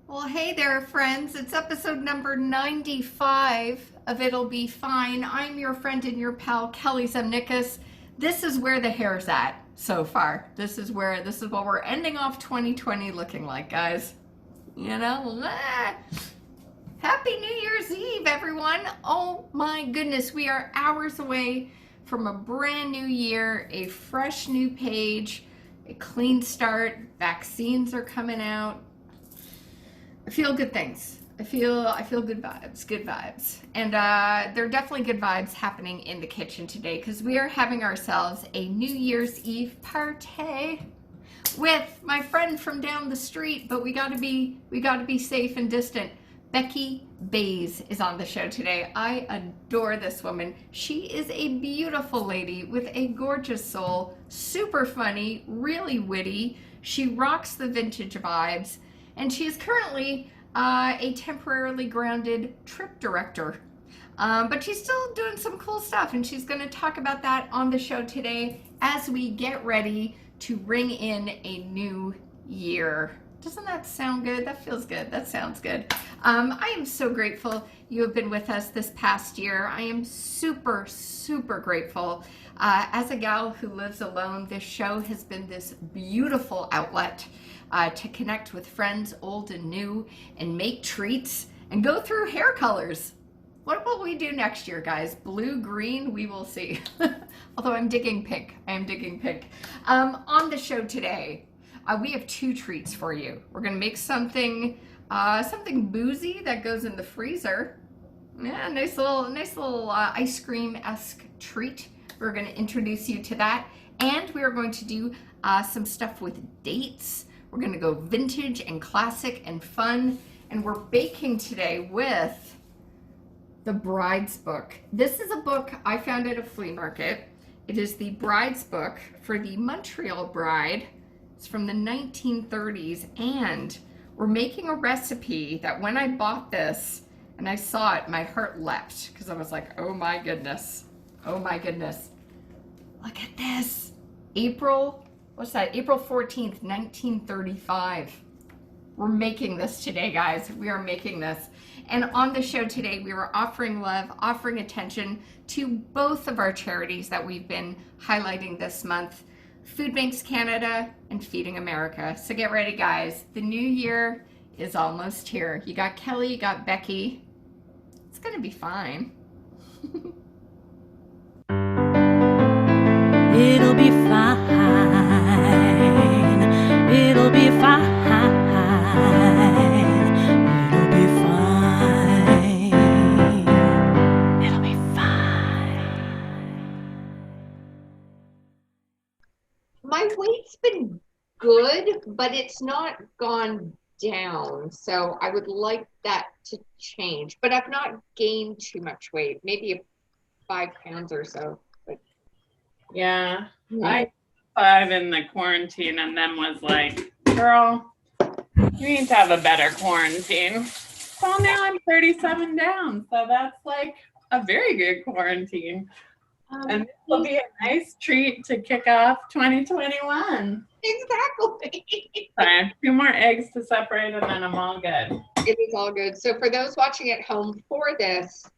Well, hey there, friends. It's episode number 95 of It'll Be Fine. I'm your friend and your pal, Kelly Zemnickis. This is where the hair's at so far. This is what we're ending off 2020 looking like, guys. Happy New Year's Eve, everyone. Oh my goodness, we are hours away from a brand new year, a fresh new page, a clean start. Vaccines are coming out. I feel good things. I feel good vibes. And there are definitely good vibes happening in the kitchen today because we are having ourselves a New Year's Eve party with my friend from down the street, but we gotta be safe and distant. Becky Bays is on the show today. I adore this woman. She is a beautiful lady with a gorgeous soul, super funny, really witty. She rocks the vintage vibes, and she is currently a temporarily grounded trip director. But she's still doing some cool stuff, and she's going to talk about that on the show today as we get ready to ring in a new year. Doesn't that sound good? That feels good. That sounds good. I am so grateful you have been with us this past year. I am super, super grateful. As a gal who lives alone, this show has been this beautiful outlet to connect with friends old and new and make treats and go through hair colors. What will we do next year, guys? Blue, green, we will see. Although I'm digging pink. I am digging pink. On the show today, we have two treats for you. We're gonna make something boozy that goes in the freezer. Yeah, nice little ice cream-esque treat. We're gonna introduce you to that. And we are going to do some stuff with dates. We're gonna go vintage and classic and fun. And we're baking today with The Bride's Book. This is a book I found at a flea market. It is The Bride's Book for the Montreal Bride. It's from the 1930s, and we're making a recipe that when I bought this and I saw it, my heart leapt because I was like, oh my goodness. Oh my goodness. Look at this. April 14th, 1935. We're making this today, guys. We are making this. And on the show today, we were offering love, offering attention to both of our charities that we've been highlighting this month, Food Banks Canada and Feeding America. So get ready, guys. The new year is almost here. You got Kelly, you got Becky. It's gonna be fine. It'll be fine. It'll be fine. It'll be fine. It'll be fine. My weight's been good, but it's not gone down. So I would like that to change. But I've not gained too much weight, maybe 5 pounds or so. But yeah, I 5 in the quarantine and then was like, girl, you need to have a better quarantine. Well, now I'm 37 down, so that's like a very good quarantine. And this will be a nice treat to kick off 2021. exactly. So I have 2 more eggs to separate and then I'm all good. It is all good. So for those watching at home for this,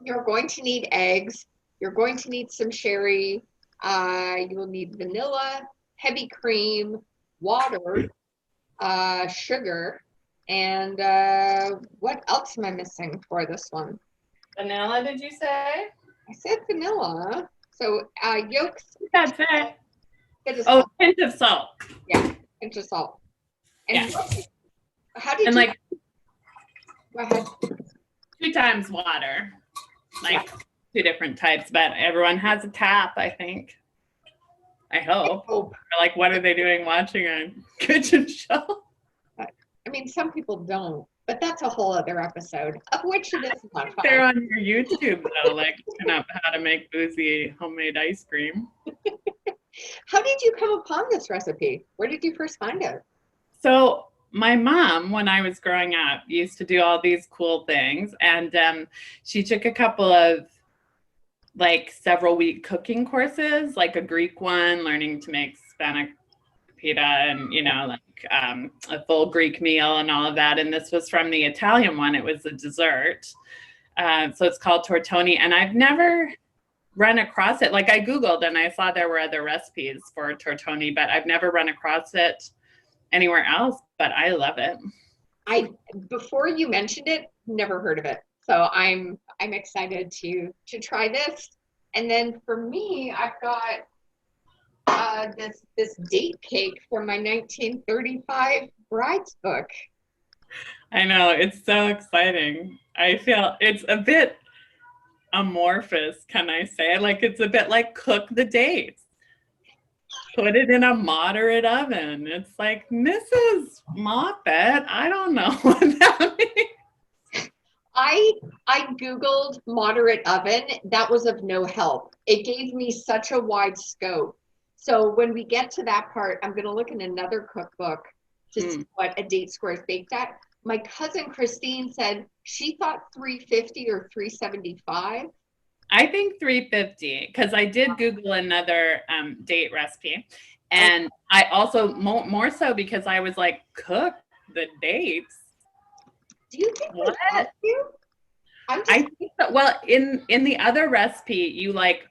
you're going to need eggs. You're going to need some sherry. You will need vanilla, heavy cream, water, sugar, and what else am I missing for this one? Vanilla, did you say? I said vanilla. So yolks. That's it. Bit of Oh, salt. pinch of salt. Yeah, pinch of salt. And Yeah. how did And you? like Go ahead. 2 times water. Like 2 different types, but everyone has a tap, I think. I hope. Or like, what are they doing watching a kitchen show? I mean, some people don't, but that's a whole other episode, of which it is not fun. They're on your YouTube though, like looking up how to make boozy homemade ice cream. How did you come upon this recipe? Where did you first find it? So my mom, when I was growing up, used to do all these cool things, and she took a couple of like several week cooking courses, like a Greek one, learning to make pita and, you know, like a full Greek meal and all of that. And this was from the Italian one. It was a dessert. So it's called Tortoni. And I've never run across it. Like I Googled and I saw there were other recipes for Tortoni, but I've never run across it anywhere else, but I love it. Before you mentioned it, never heard of it. So I'm excited to try this. And then for me, I've got this date cake from my 1935 bride's book. I know, it's so exciting. I feel it's a bit amorphous, can I say? Like it's a bit like cook the dates. Put it in a moderate oven. It's like Mrs. Moffat. I don't know what that means. I Googled moderate oven. That was of no help. It gave me such a wide scope. So when we get to that part, I'm going to look in another cookbook to see what a date square is baked at. My cousin Christine said she thought 350 or 375. I think 350 because I did Google another date recipe, and I also more so because I was like, cook the dates. Do you think What? that you? I think so. Well, in the other recipe, you like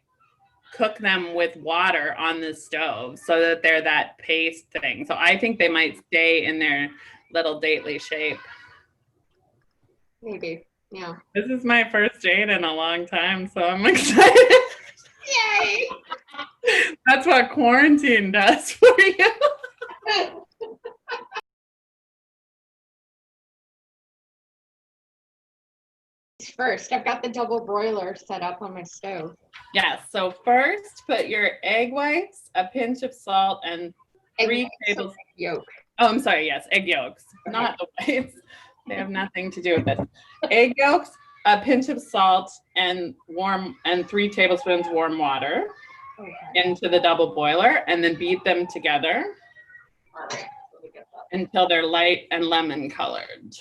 cook them with water on the stove so that they're that paste thing. So I think they might stay in their little dately shape. Maybe, yeah. This is my first date in a long time, so I'm excited. Yay! That's what quarantine does for you. First, I've got the double broiler set up on my stove. Yes, so first put your egg whites, a pinch of salt, and 3 tablespoons. Yolk. Oh, I'm sorry, yes, egg yolks, not the whites. They have nothing to do with this. Egg yolks, a pinch of salt, and 3 tablespoons warm water into the double boiler, and then beat them together until they're light and lemon colored.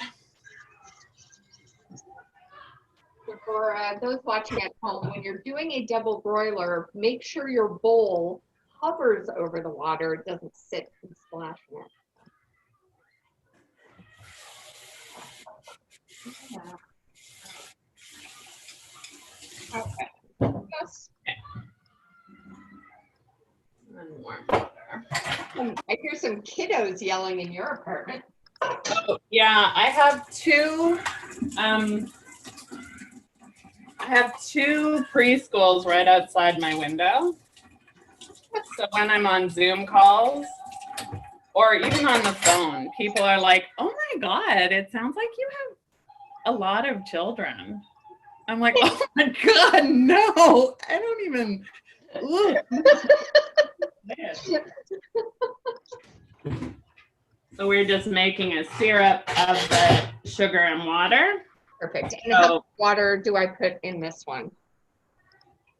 For those watching at home, when you're doing a double broiler, make sure your bowl hovers over the water. It doesn't sit and splash in it. Okay. Yes. And warm water. I hear some kiddos yelling in your apartment. Oh, yeah, I have two preschools right outside my window. So when I'm on Zoom calls or even on the phone, people are like, oh my God, it sounds like you have a lot of children. I'm like, oh my God, no, I don't even. So we're just making a syrup of the sugar and water. Perfect. And how much water do I put in this one?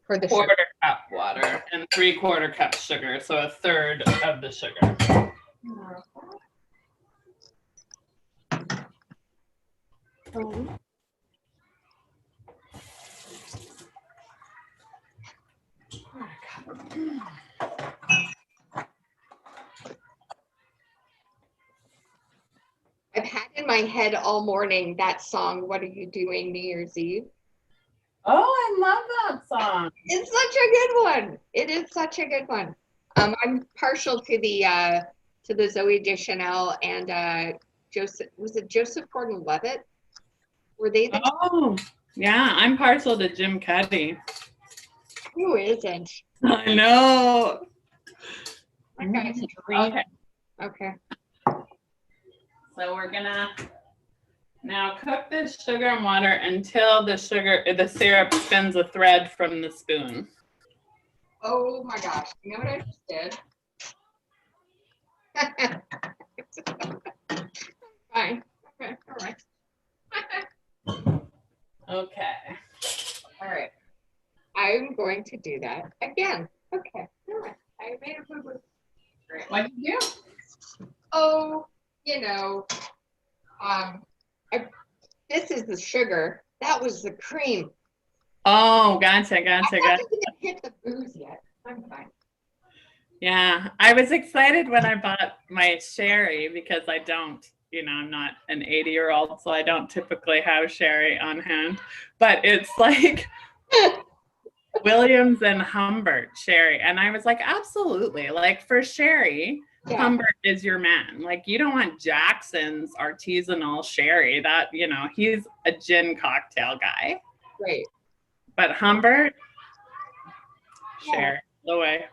For the Quarter sugar? cup water and 3/4 cup sugar, so 1/3 of the sugar. I've had in my head all morning that song, What Are You Doing New Year's Eve? Oh, I love that song. It's such a good one. It is such a good one. I'm partial to the Zoe Deschanel and Joseph Gordon-Levitt? Were they the Oh, yeah, I'm partial to Jim Cuddy. Who isn't? I know. That guy's a dream. Okay. So we're gonna now cook this sugar and water until the syrup spins a thread from the spoon. Oh my gosh, you know what I just did? Fine. Okay, all right. Okay. All right. I'm going to do that again. Okay. All right. I made a boo-boo. What did you do? Oh, you know, this is the sugar. That was the cream. Oh, gotcha. I haven't even hit the booze yet. I'm fine. Yeah, I was excited when I bought my sherry because I don't, I'm not an 80-year-old, so I don't typically have sherry on hand. But it's like Williams and Humbert sherry. And I was like, absolutely. Like for sherry, Yeah. Humbert is your man. Like you don't want Jackson's artisanal sherry. That, he's a gin cocktail guy. Right. But Humbert, Yeah. sherry, the way.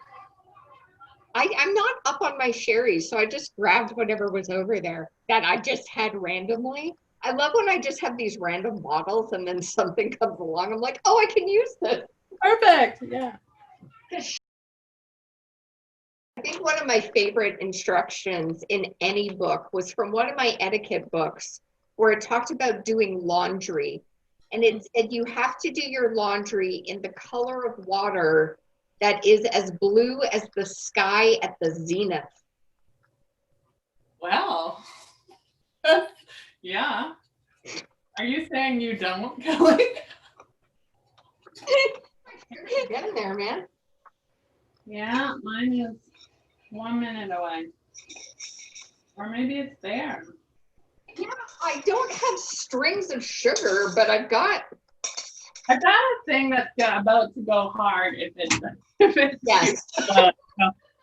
I'm not up on my sherries, so I just grabbed whatever was over there that I just had randomly. I love when I just have these random bottles and then something comes along. I'm like, oh, I can use this. Perfect. Yeah. I think one of my favorite instructions in any book was from one of my etiquette books where it talked about doing laundry. And it said you have to do your laundry in the color of water that is as blue as the sky at the zenith. Well, yeah. Are you saying you don't, Kelly? You're getting there, man. Yeah, mine is 1 minute away. Or maybe it's there. Yeah, I don't have strings of sugar, but I've got a thing that's about to go hard if it's yes. So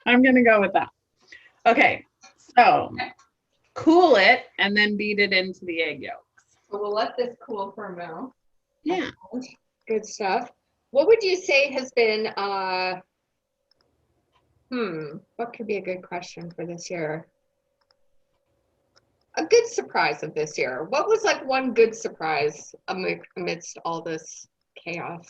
I'm gonna go with that. Okay, so cool it and then beat it into the egg yolks. So we'll let this cool for a minute. Yeah. Good stuff. What would you say has been what could be a good question for this year? A good surprise of this year. What was like one good surprise amidst all this chaos?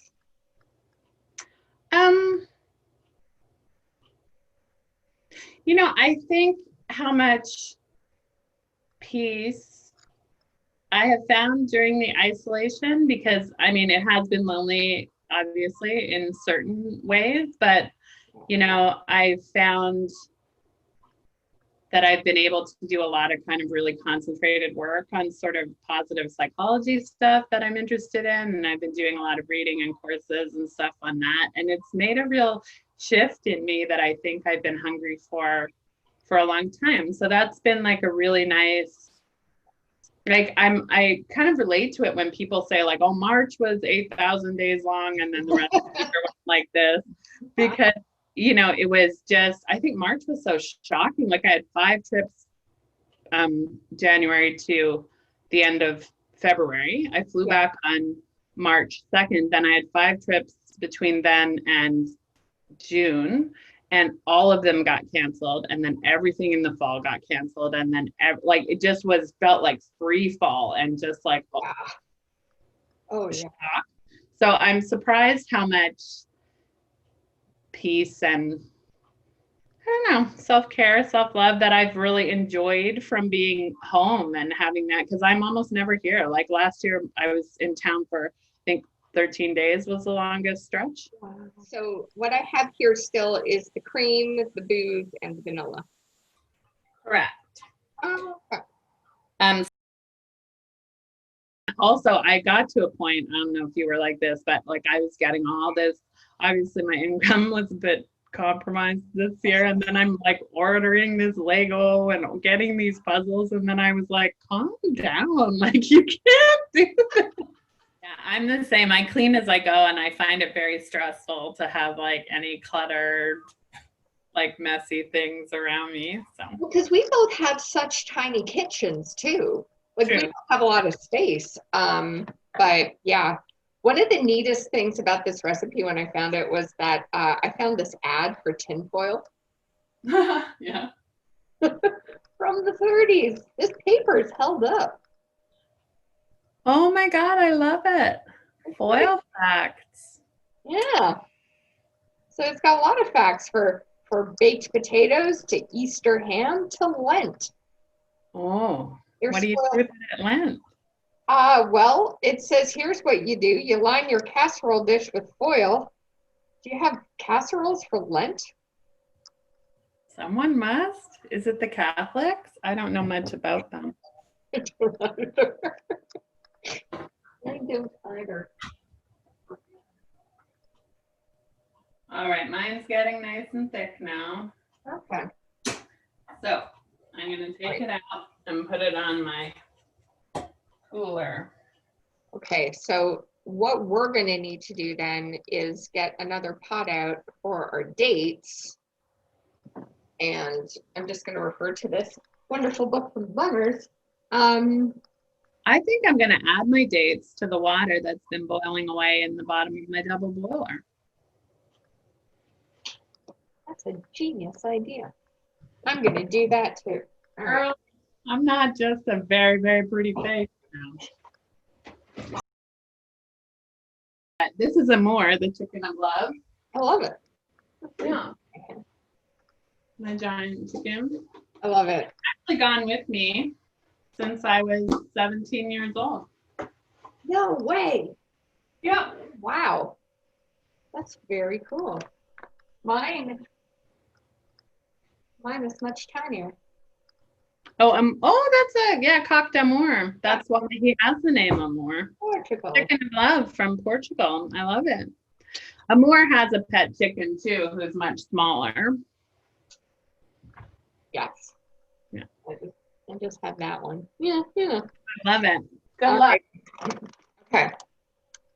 I think how much peace I have found during the isolation, because it has been lonely, obviously, in certain ways, but I found that I've been able to do a lot of kind of really concentrated work on sort of positive psychology stuff that I'm interested in. And I've been doing a lot of reading and courses and stuff on that. And it's made a real shift in me that I think I've been hungry for a long time. So that's been like a really nice, like I kind of relate to it when people say like, oh, March was 8,000 days long and then the rest of the year was like this, because it was just, I think March was so shocking. Like I had 5 trips January to the end of February. I flew back on March 2nd. Then I had 5 trips between then and June, and all of them got canceled. And then everything in the fall got canceled. And then like it just felt like free fall and just like, shock. So I'm surprised how much peace and I don't know, self-care, self-love that I've really enjoyed from being home and having that, because I'm almost never here. Like last year I was in town for, I think 13 days was the longest stretch. So what I have here still is the cream, the booze, and the vanilla. Correct. Okay. Also, I got to a point, I don't know if you were like this, but like I was getting all this, obviously my income was a bit compromised this year, and then I'm like ordering this Lego and getting these puzzles, and then I was like, calm down, like you can't do this. Yeah, I'm the same. I clean as I go, and I find it very stressful to have like any cluttered, like messy things around me. So because we both have such tiny kitchens too. Like we don't have a lot of space. But yeah, one of the neatest things about this recipe when I found it was that I found this ad for tinfoil. Yeah. From the 30s. This paper is held up. Oh my God, I love it. Foil facts. Yeah. So it's got a lot of facts for baked potatoes to Easter ham to Lent. Oh, There's what do you do with it at Lent? Well, it says here's what you do. You line your casserole dish with foil. Do you have casseroles for Lent? Someone must. Is it the Catholics? I don't know much about them. I don't either. All right, mine's getting nice and thick now. Okay. So I'm gonna take it out and put it on my cooler. Okay, so what we're gonna need to do then is get another pot out for our dates. And I'm just gonna refer to this wonderful book from Bummers. I think I'm gonna add my dates to the water that's been boiling away in the bottom of my double boiler. That's a genius idea. I'm gonna do that too. All right. Girl, I'm not just a very, very pretty face now. This is Amore, the chicken of love. I love it. Yeah. My giant chicken. I love it. Actually gone with me since I was 17 years old. No way. Yep. Wow. That's very cool. Mine is much tinier. Oh, that's a coq d'Amour. That's why he has the name Amore. Portugal. Chicken of love from Portugal. I love it. Amore has a pet chicken too, who's much smaller. Yes. Yeah. I just have that one. Yeah, yeah. I love it. Good All luck. right. Okay.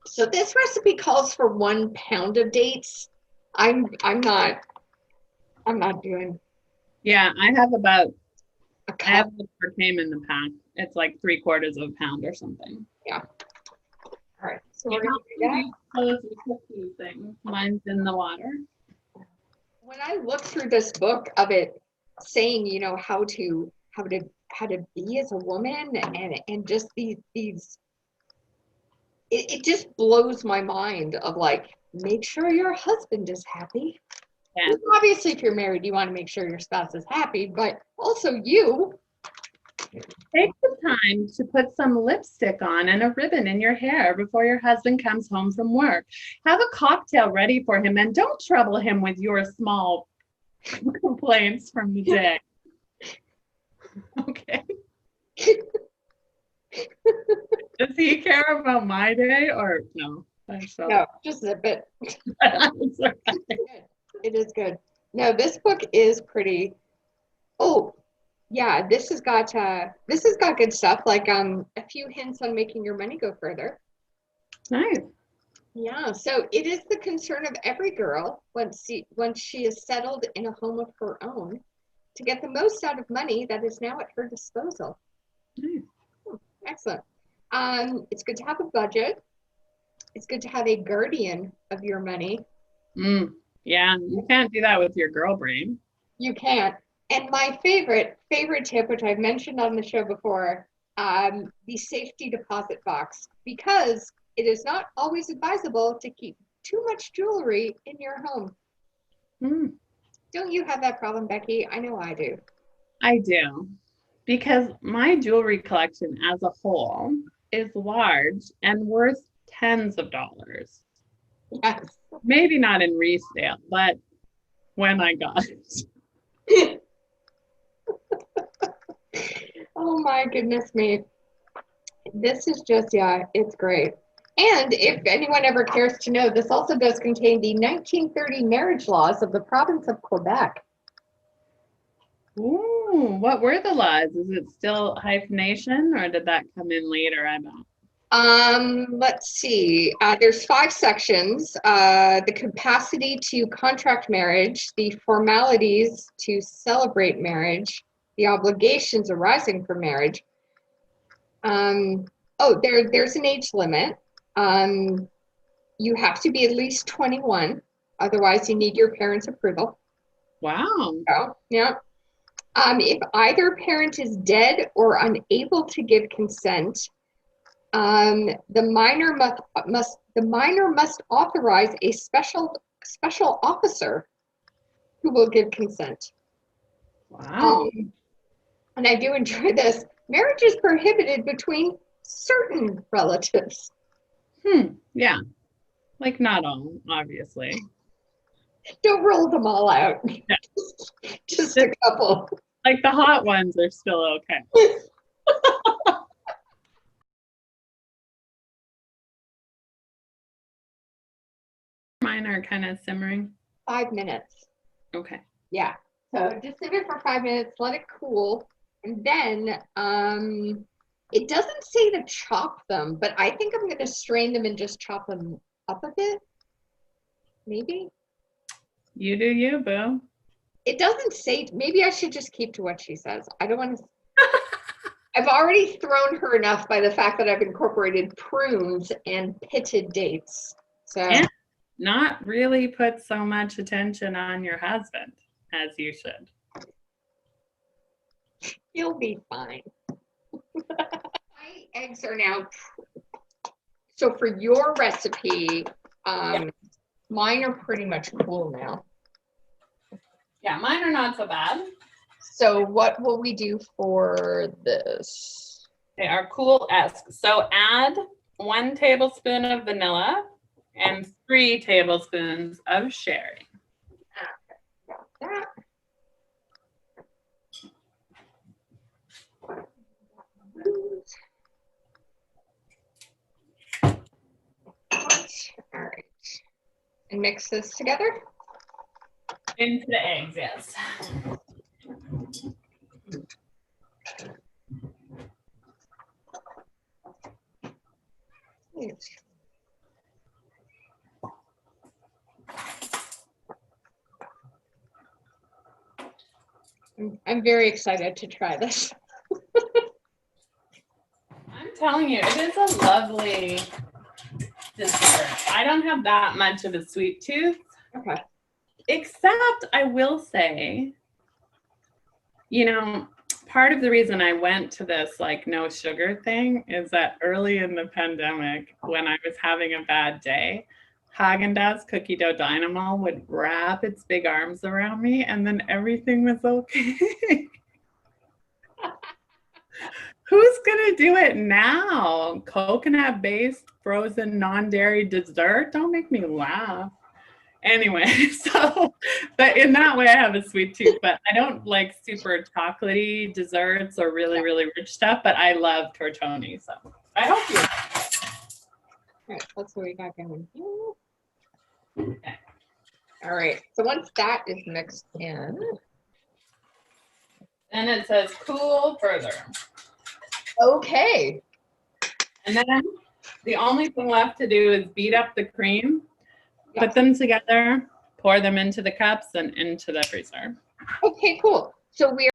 So this recipe calls for 1 pound of dates. I'm not doing Yeah, I have a I cup. have the came in the pack. It's like 3/4 of a pound or something. Yeah. All right. So You we're gonna do that. close the cookie thing. Mine's in the water. When I looked through this book of it saying, you know, how to be as a woman and just these it just blows my mind of like, make sure your husband is happy. Yeah. Obviously, if you're married, you want to make sure your spouse is happy, but also you. Take the time to put some lipstick on and a ribbon in your hair before your husband comes home from work. Have a cocktail ready for him and don't trouble him with your small complaints from the day. Okay. Does he care about my day or no? No, just zip it. It's all right. It is good. No, this book is pretty. Oh, yeah, this has got good stuff like a few hints on making your money go further. Nice. Yeah, so it is the concern of every girl once she is settled in a home of her own to get the most out of money that is now at her disposal. Nice. Excellent. It's good to have a budget. It's good to have a guardian of your money. Yeah, you can't do that with your girl brain. You can't. And my favorite tip, which I've mentioned on the show before, the safety deposit box, because it is not always advisable to keep too much jewelry in your home. Don't you have that problem, Becky? I know I do. I do, because my jewelry collection as a whole is large and worth tens of dollars. Yes. Maybe not in resale, but when I got it. Oh my goodness me. This is just, yeah, it's great. And if anyone ever cares to know, this also does contain the 1930 marriage laws of the province of Quebec. Ooh, what were the laws? Is it still hyphenation or did that come in later? I bet. Let's see. There's 5 sections. The capacity to contract marriage, the formalities to celebrate marriage, the obligations arising from marriage. There's an age limit. You have to be at least 21. Otherwise, you need your parents' approval. Wow. Oh, yeah. If either parent is dead or unable to give consent, the minor must authorize a special officer who will give consent. Wow. And I do enjoy this. Marriage is prohibited between certain relatives. Yeah. Like not all, obviously. Don't roll them all out. Yeah. Just a couple. Like the hot ones are still okay. Mine are kind of simmering. 5 minutes. Okay. Yeah. So just leave it for 5 minutes, let it cool. And then it doesn't say to chop them, but I think I'm going to strain them and just chop them up a bit. Maybe. You do you, boo. It doesn't say, maybe I should just keep to what she says. I don't want to. I've already thrown her enough by the fact that I've incorporated prunes and pitted dates. So And not really put so much attention on your husband as you should. you'll be fine. My eggs are now. So for your recipe, mine are pretty much cool now. Yeah, mine are not so bad. So what will we do for this? They are cool-esque. So add 1 tablespoon of vanilla and 3 tablespoons of sherry. Okay, got that. All right. And mix this together. Into the eggs, yes. I'm very excited to try this. I'm telling you, it is a lovely dessert. I don't have that much of a sweet tooth. Okay. Except I will say, you know, part of the reason I went to this like no sugar thing is that early in the pandemic, when I was having a bad day, Haagen-Dazs Cookie Dough Dynamo would wrap its big arms around me and then everything was okay. Who's gonna do it now? Coconut-based frozen non-dairy dessert? Don't make me laugh. Anyway, so, but in that way I have a sweet tooth, but I don't like super chocolatey desserts or really, really rich stuff, but I love Tortoni, so I hope you. All right, that's what we got going here. Okay. All right, so once that is mixed in. Then it says cool further. Okay. And then the only thing left to do is beat up the cream, put them together, pour them into the cups and into the freezer. Okay, cool. So we're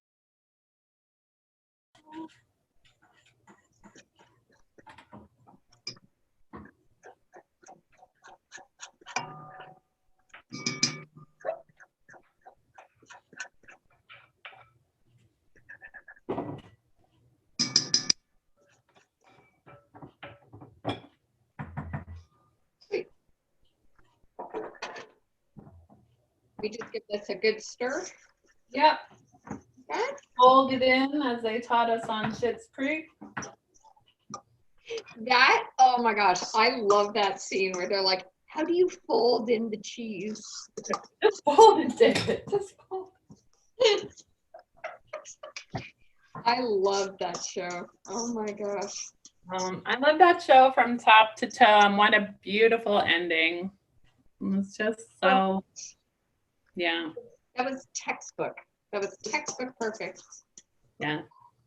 we just give this a good stir. Yep. Okay. Fold it in as they taught us on Schitt's Creek. That, oh my gosh, I love that scene where they're like, how do you fold in the cheese? Just fold it, David. Just fold it. I love that show. Oh my gosh. I love that show from top to toe. What a beautiful ending. It's just so, yeah. That was textbook. That was textbook perfect. Yeah.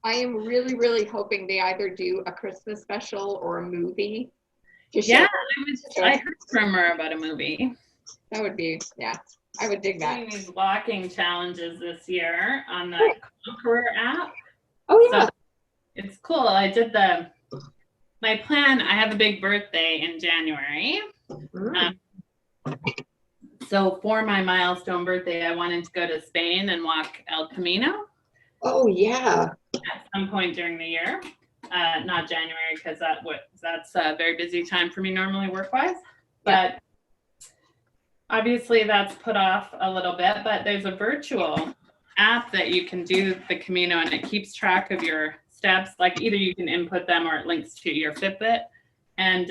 I am really, really hoping they either do a Christmas special or a movie. Yeah, I heard a rumor about a movie. That would be, yeah, I would dig that. Doing these walking challenges this year on the Conqueror app. Oh yeah. So it's cool. I did my plan, I have a big birthday in January. So for my milestone birthday, I wanted to go to Spain and walk El Camino. Oh yeah. At some point during the year. Not January, because that's a very busy time for me normally work-wise. But obviously that's put off a little bit, but there's a virtual app that you can do the Camino and it keeps track of your steps. Like either you can input them or it links to your Fitbit. And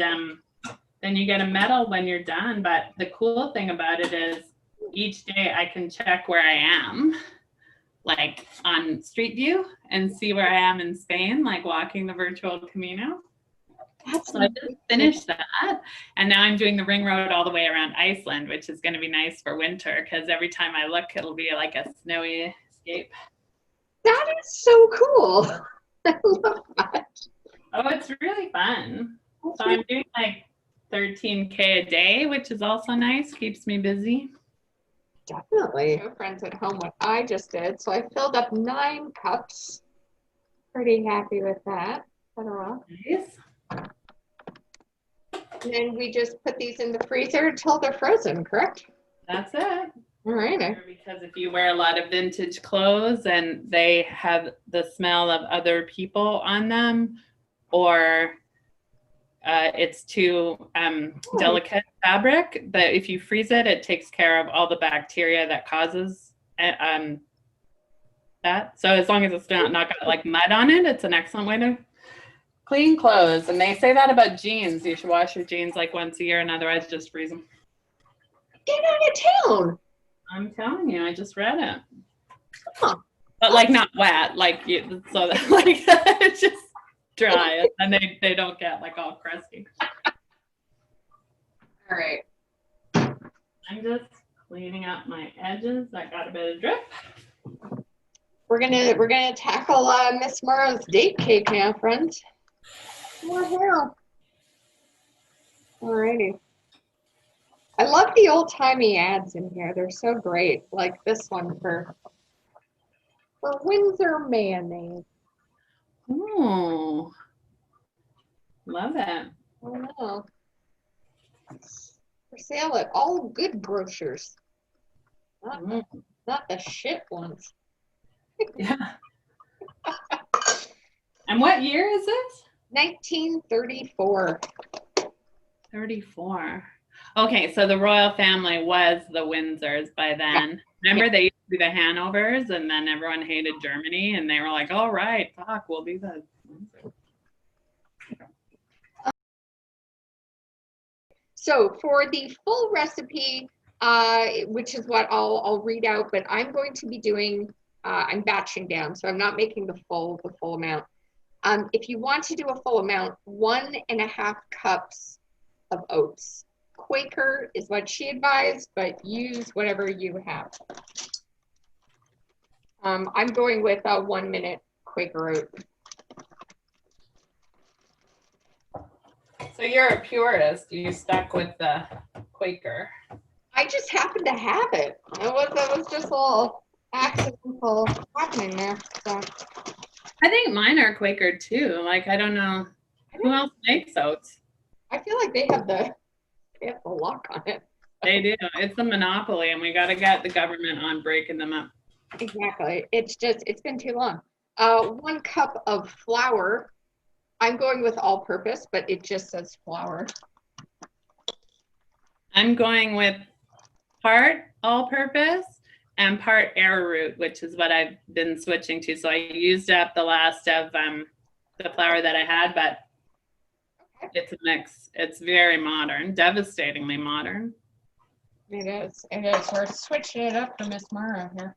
then you get a medal when you're done. But the cool thing about it is each day I can check where I am, like on Street View, and see where I am in Spain, like walking the virtual Camino. That's So I just finished that, and now I'm doing the ring road all the way around Iceland, which is going to be nice for winter because every time I look, it'll be like a snowy escape. That is so cool. I love that. Oh, it's really fun. So I'm doing like 13K a day, which is also nice, keeps me busy. Definitely. No friends at home, what I just did. So I filled up 9 cups. Pretty happy with that. Nice. And then we just put these in the freezer until they're frozen, correct? That's it. All right. Because if you wear a lot of vintage clothes and they have the smell of other people on them, or it's too delicate fabric, but if you freeze it, it takes care of all the bacteria that causes that. So as long as it's not got like mud on it, it's an excellent way to clean clothes. And they say that about jeans. You should wash your jeans like once a year, and otherwise just freeze them. Get out of town. I'm telling you, I just read it. Huh. But like not wet, like you, so that, like it's just dry, and they don't get like all crusty. All right. I'm just cleaning up my edges. I got a bit of drip. We're gonna tackle Miss Morrow's date cake now, friends. More hair. Alrighty. I love the old-timey ads in here. They're so great. Like this one for Windsor mayonnaise. Ooh, love it. Oh no. For sale at all good grocers. Not the shit ones. Yeah. And what year is it? 1934. 34. Okay, so the royal family was the Windsors by then. Remember, they used to be the Hanovers, and then everyone hated Germany, and they were like, all right, fuck, we'll be the Windsors. So for the full recipe, which is what I'll read out, but I'm going to be doing, I'm batching down, so I'm not making the full amount. If you want to do a full amount, 1.5 cups of oats. Quaker is what she advised, but use whatever you have. I'm going with a 1 minute Quaker oat. So you're a purist. You stuck with the Quaker. I just happened to have it. It was just a little accidental happening there. So. I think mine are Quaker too. Like, I don't know who else makes oats. I feel like they have the lock on it. They do. It's a monopoly, and we got to get the government on breaking them up. Exactly. It's been too long. 1 cup of flour. I'm going with all-purpose, but it just says flour. I'm going with part all-purpose and part arrowroot, which is what I've been switching to. So I used up the last of the flour that I had, but it's a mix. It's very modern, devastatingly modern. It is. We're switching it up for Miss Morrow here.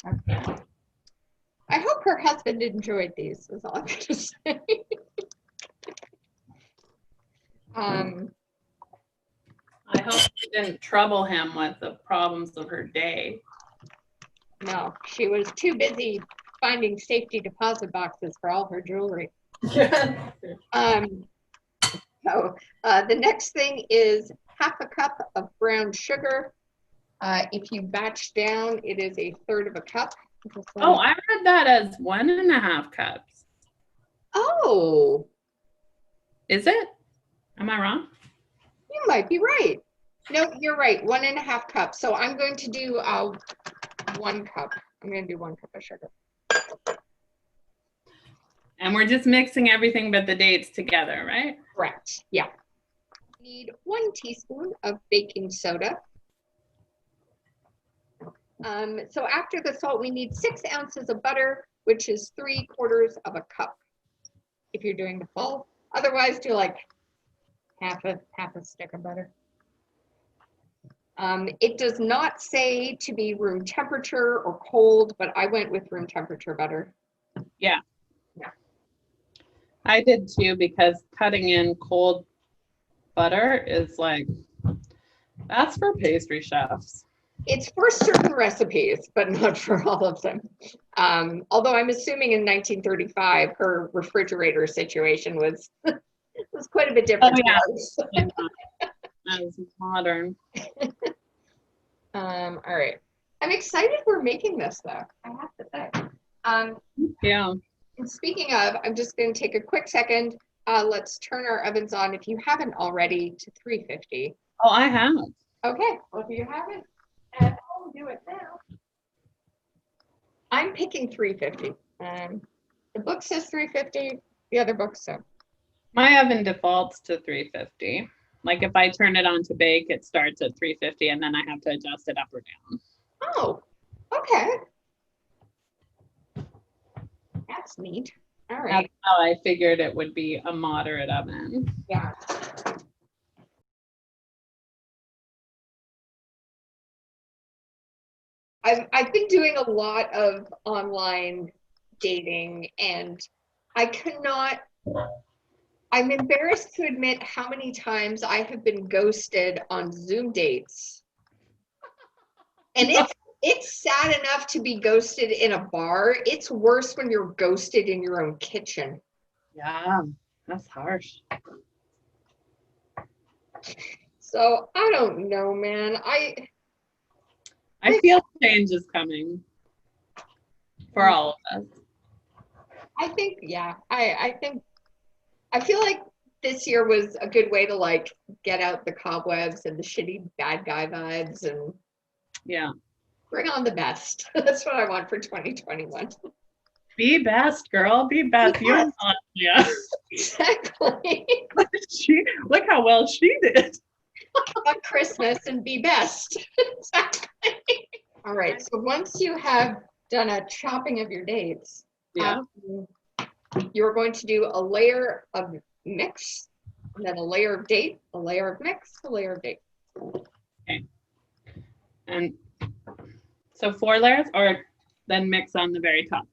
Okay. I hope her husband enjoyed these, is all I'm going to say. I hope she didn't trouble him with the problems of her day. No, she was too busy finding safety deposit boxes for all her jewelry. So the next thing is 1/2 cup of brown sugar. If you batch down, it is 1/3 cup. Oh, I read that as 1.5 cups. Oh. Is it? Am I wrong? You might be right. No, you're right. 1.5 cups. So I'm going to do 1 cup. I'm going to do 1 cup of sugar. And we're just mixing everything but the dates together, right? Correct. Yeah. Need 1 teaspoon of baking soda. So after the salt, we need 6 ounces of butter, which is 3/4 cup. If you're doing the full, otherwise do like half a stick of butter. It does not say to be room temperature or cold, but I went with room temperature butter. Yeah. I did too, because cutting in cold butter is like, that's for pastry chefs. It's for certain recipes, but not for all of them. Although I'm assuming in 1935, her refrigerator situation was quite a bit different. Oh, yeah. To ours. As modern. All right. I'm excited we're making this though, I have to say. Yeah. And speaking of, I'm just going to take a quick second. Let's turn our ovens on, if you haven't already, to 350. Oh, I have. Okay, well, if you haven't, I'll do it now. I'm picking 350. The book says 350, the other book so. My oven defaults to 350. Like if I turn it on to bake, it starts at 350 and then I have to adjust it up or down. Oh, okay. That's neat. All right. That's how I figured it would be a moderate oven. Yeah. I've been doing a lot of online dating, and I'm embarrassed to admit how many times I have been ghosted on Zoom dates. And it's sad enough to be ghosted in a bar. It's worse when you're ghosted in your own kitchen. Yeah, that's harsh. So I don't know, man. I feel change is coming for all of us. I think, yeah, I feel like this year was a good way to like get out the cobwebs and the shitty bad guy vibes and Yeah. bring on the best. That's what I want for 2021. Be best, girl. Be best. Be You're best. not. Yeah. Exactly. Look how well she did. On Christmas and be best. Exactly. All right. So once you have done a chopping of your dates, Yeah. you're going to do a layer of mix, and then a layer of date, a layer of mix, a layer of date. Okay. And so 4 layers, or then mix on the very top?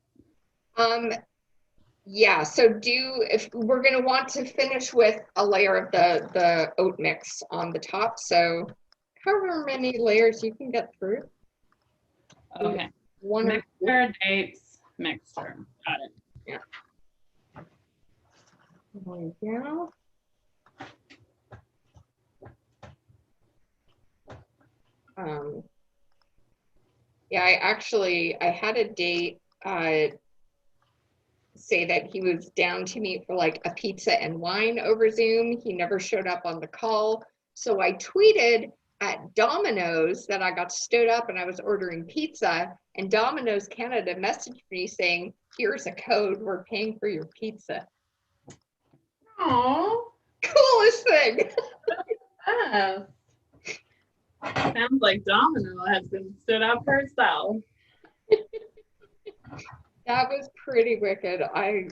Yeah, so if we're gonna want to finish with a layer of the oat mix on the top, so however many layers you can get through. Okay. One or Mixture, dates, mixture. Got it. Yeah. There we go. Yeah, I had a date say that he was down to meet for like a pizza and wine over Zoom. He never showed up on the call. So I tweeted at Domino's that I got stood up and I was ordering pizza, and Domino's Canada messaged me saying, here's a code, we're paying for your pizza. Oh, Coolest thing. yes. Sounds like Domino has been stood up herself. That was pretty wicked. I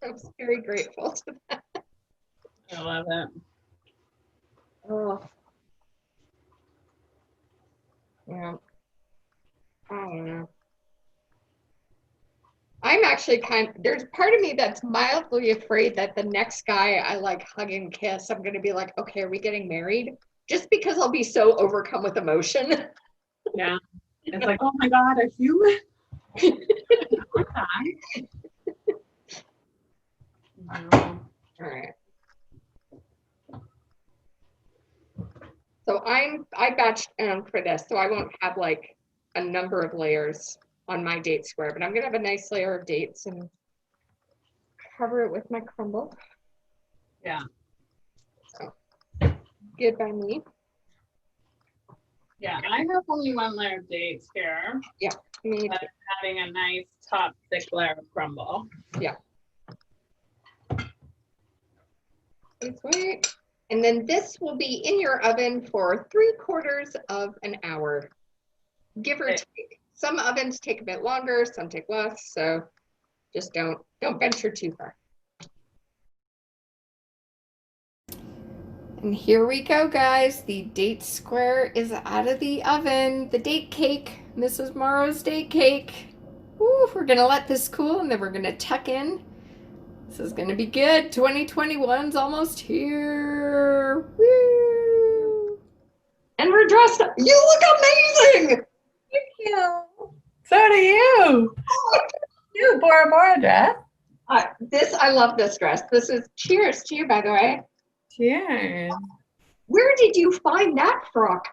was very grateful to that. I love it. Oh. Yeah. I don't know. I'm actually there's part of me that's mildly afraid that the next guy I like hug and kiss, I'm gonna be like, okay, are we getting married? Just because I'll be so overcome with emotion. Yeah. It's like, oh my God, a human? All right. So I batched for this, so I won't have like a number of layers on my date square, but I'm gonna have a nice layer of dates and cover it with my crumble. Yeah. So good by me. Yeah, I have only 1 layer of dates here. Yeah, me but too. having a nice top thick layer of crumble. Yeah. Please wait. And then this will be in your oven for 3/4 of an hour, give or take. Some ovens take a bit longer, some take less, so just don't venture too far. And here we go, guys. The date square is out of the oven. The date cake, Mrs. Morrow's date cake. Ooh, we're gonna let this cool and then we're gonna tuck in This is gonna be good. 2021's almost here. Woo! And we're dressed up. You look amazing. Thank you. So do you. You Bora Bora dress. I love this dress. This is cheers to you, by the way. Cheers. Where did you find that frock?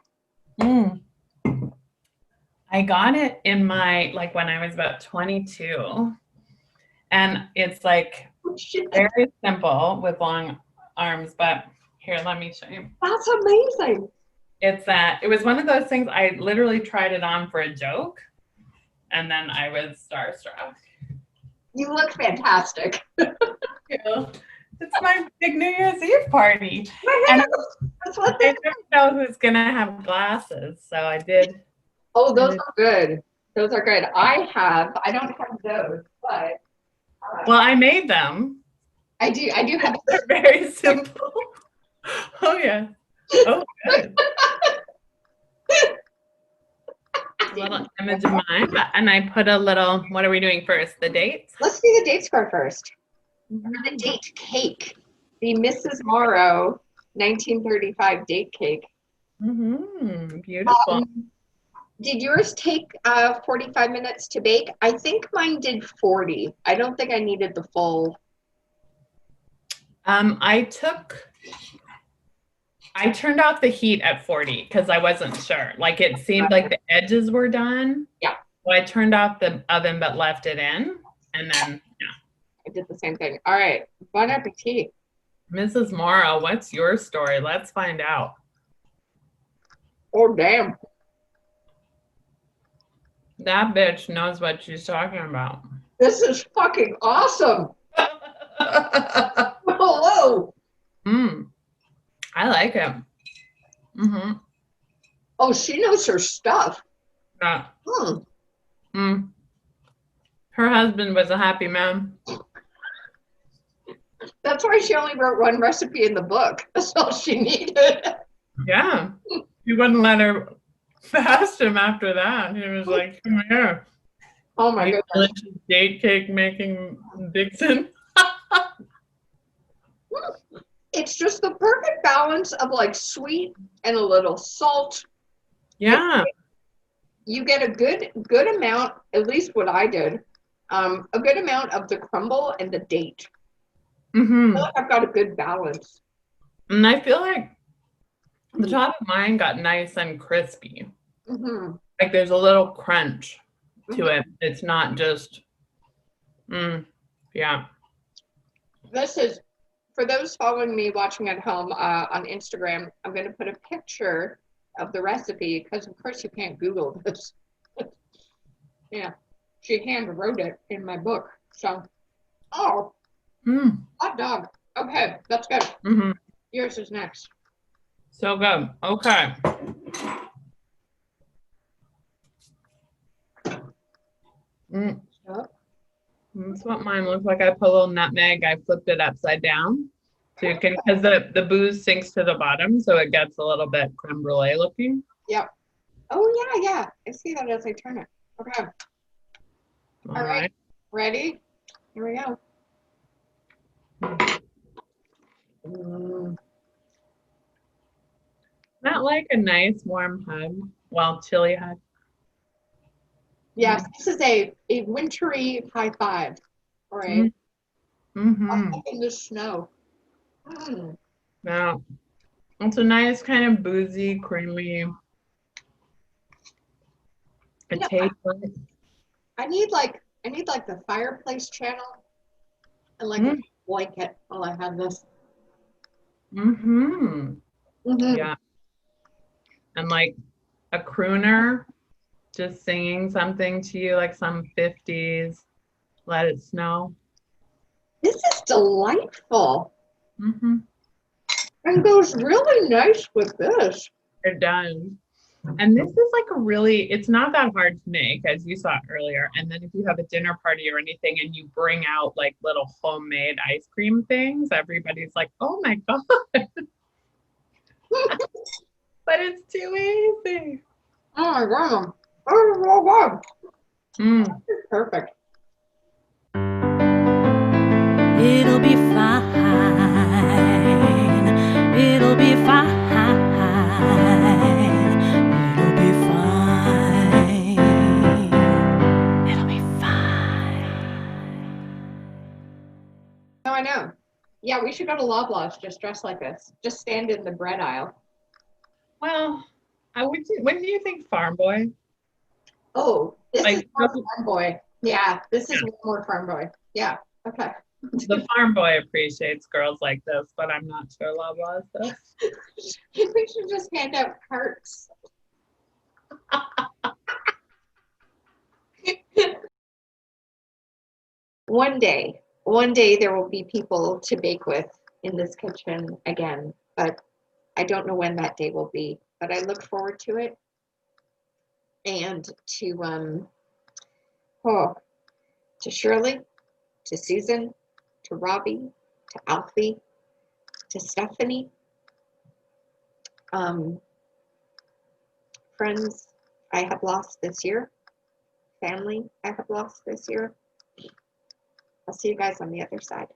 I got it in my, like when I was about 22. And it's like Oh, shit. very simple with long arms, but here, let me show you. That's amazing. It was one of those things, I literally tried it on for a joke and then I was starstruck. You look fantastic. It's my big New Year's Eve party. And That's what I don't know who's gonna have glasses, so I did. Oh, those are good. Those are good. I don't have those, but Well, I made them. I do have. They're very simple. Oh yeah. Oh good. A little image of mine, and I put a little. What are we doing first? The dates. Let's do the dates card first. The date cake, the Mrs. Morrow 1935 date cake. Beautiful. Did yours take 45 minutes to bake? I think mine did 40. I don't think I needed the full. I turned off the heat at 40 because I wasn't sure. Like it seemed like the edges were done. Yeah. So I turned off the oven but left it in, and then I did the same thing. All right. Bon appetit. Mrs. Morrow, what's your story? Let's find out. Oh, damn. That bitch knows what she's talking about. This is fucking awesome. Hello. I like it. Oh, she knows her stuff. Yeah. Her husband was a happy man. That's why she only wrote one recipe in the book. That's all she needed. Yeah. He wouldn't let her fast him after that. He was like, come here. Oh my goodness. Delicious date cake making Dixon. It's just the perfect balance of like sweet and a little salt. Yeah. You get a good amount, at least what I did, a good amount of the crumble and the date. I feel like I've got a good balance. And I feel like the top of mine got nice and crispy. Like there's a little crunch to it. It's not just, yeah. This is, for those following me watching at home on Instagram, I'm going to put a picture of the recipe because of course you can't Google this. Yeah, she hand wrote it in my book. So, hot dog. Okay, that's good. Yours is next. So good. Okay. That's what mine looks like. I put a little nutmeg. I flipped it upside down so you can, because the booze sinks to the bottom, so it gets a little bit creme brulee looking. Yep. Oh yeah. I see that as I turn it. Okay. All right. Ready? Here we go. Not like a nice warm hug. Well, chilly hug. Yes, this is a wintry high five. All right. Up in the snow. Yeah. It's a nice kind of boozy, creamy. It tastes like. I need like the fireplace channel and like a blanket while I have this. Yeah. And like a crooner just singing something to you, like some 50s Let It Snow. This is delightful. And goes really nice with this. It does. And this is like a really, it's not that hard to make, as you saw earlier. And then if you have a dinner party or anything and you bring out like little homemade ice cream things, everybody's like, oh my God. But it's too easy. Oh my God. Oh my God. Perfect. It'll be fine. It'll be fine. It'll be fine. It'll be fine. No, I know. Yeah, we should go to Loblaws just dressed like this. Just stand in the bread aisle. Well, when do you think Farm Boy? Oh, this Like, is more Farm Boy. Yeah, this is more Farm Boy. Yeah, okay. The Farm Boy appreciates girls like this, but I'm not sure Loblaws does. We should just hand out carts. One day there will be people to bake with in this kitchen again, but I don't know when that day will be, but I look forward to it. And to Shirley, to Susan, to Robbie, to Alfie, to Stephanie, friends I have lost this year, family I have lost this year. I'll see you guys on the other side.